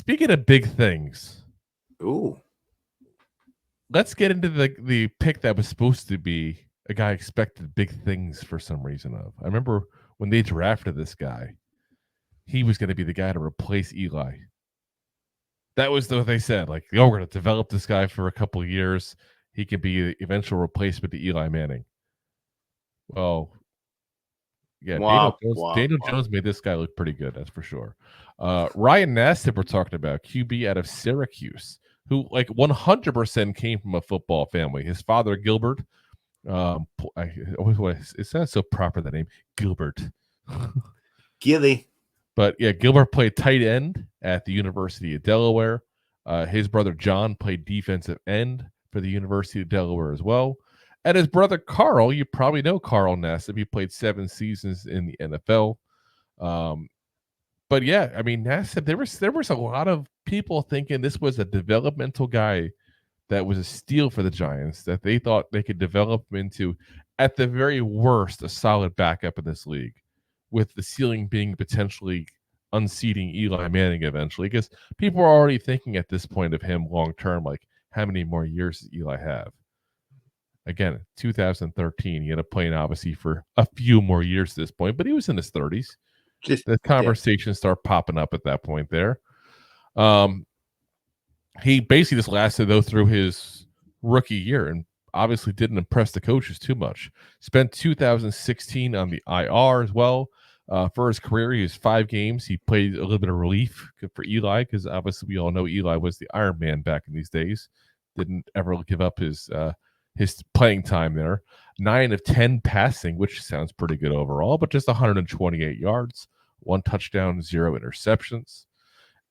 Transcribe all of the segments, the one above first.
Speaking of big things, Ooh, let's get into the pick that was supposed to be a guy expected big things for some reason of. I remember when they drafted this guy, he was going to be the guy to replace Eli. That was what they said. Like, we're going to develop this guy for a couple of years. He could be the eventual replacement to Eli Manning. Well, yeah, Daniel Jones made this guy look pretty good, that's for sure. Ryan Nassib we're talking about, QB out of Syracuse, who like 100% came from a football family. His father, Gilbert, it sounds so proper, that name, Gilbert. Gilly. But yeah, Gilbert played tight end at the University of Delaware. His brother John played defensive end for the University of Delaware as well. And his brother Carl, you probably know Carl Nassib. He played 7 seasons in the NFL. But yeah, I mean, Nassib, there was a lot of people thinking this was a developmental guy that was a steal for the Giants, that they thought they could develop him into, at the very worst, a solid backup in this league, with the ceiling being potentially unseating Eli Manning eventually, because people are already thinking at this point of him long term, like, how many more years does Eli have? Again, 2013, he ended up playing obviously for a few more years at this point, but he was in his 30s. The conversations start popping up at that point there. He basically just lasted, though, through his rookie year and obviously didn't impress the coaches too much. Spent 2016 on the IR as well. For his career, he was 5 games. He played a little bit of relief for Eli, because obviously we all know Eli was the Iron Man back in these days. Didn't ever give up his playing time there. 9 of 10 passing, which sounds pretty good overall, but just 128 yards, 1 touchdown, 0 interceptions.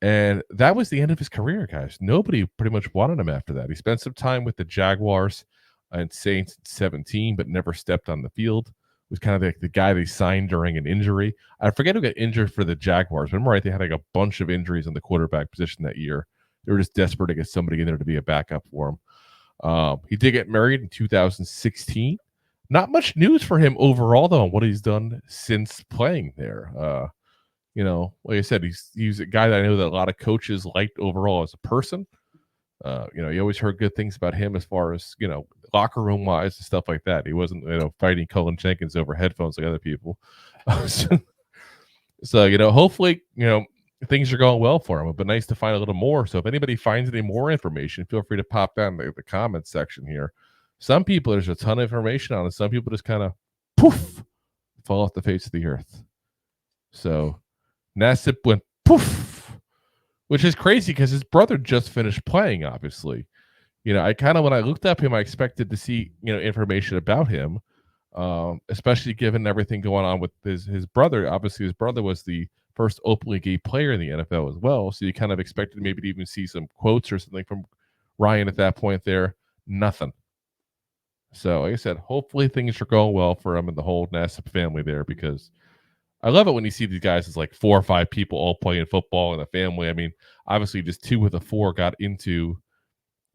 And that was the end of his career, guys. Nobody pretty much wanted him after that. He spent some time with the Jaguars and Saints at 17, but never stepped on the field. Was kind of like the guy they signed during an injury. I forget who got injured for the Jaguars. Remember, right? They had like a bunch of injuries in the quarterback position that year. They were just desperate to get somebody in there to be a backup for him. He did get married in 2016. Not much news for him overall, though, on what he's done since playing there. Like I said, he's a guy that I know that a lot of coaches liked overall as a person. You always heard good things about him as far as, locker room wise and stuff like that. He wasn't, fighting Cullen Jenkins over headphones like other people. So, hopefully, things are going well for him. It'd be nice to find a little more. So if anybody finds any more information, feel free to pop down the comments section here. Some people, there's a ton of information on it. Some people just kind of poof, fall off the face of the earth. So Nassib went poof, which is crazy because his brother just finished playing, obviously. When I looked up him, I expected to see, information about him, especially given everything going on with his brother. Obviously, his brother was the first openly gay player in the NFL as well. So you kind of expected maybe to even see some quotes or something from Ryan at that point there. Nothing. So like I said, hopefully things are going well for him and the whole Nassib family there, because I love it when you see these guys as like 4 or 5 people all playing football in a family. I mean, obviously just 2 of the 4 got into,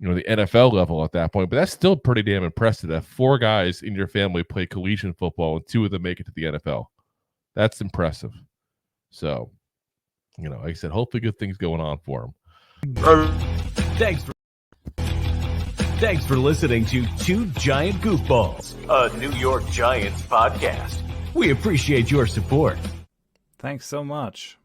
the NFL level at that point, but that's still pretty damn impressive that 4 guys in your family play collegiate football and 2 of them make it to the NFL. That's impressive. So, like I said, hopefully good things going on for him. Thanks for listening to Two Giant Goofballs, a New York Giants podcast. We appreciate your support. Thanks so much.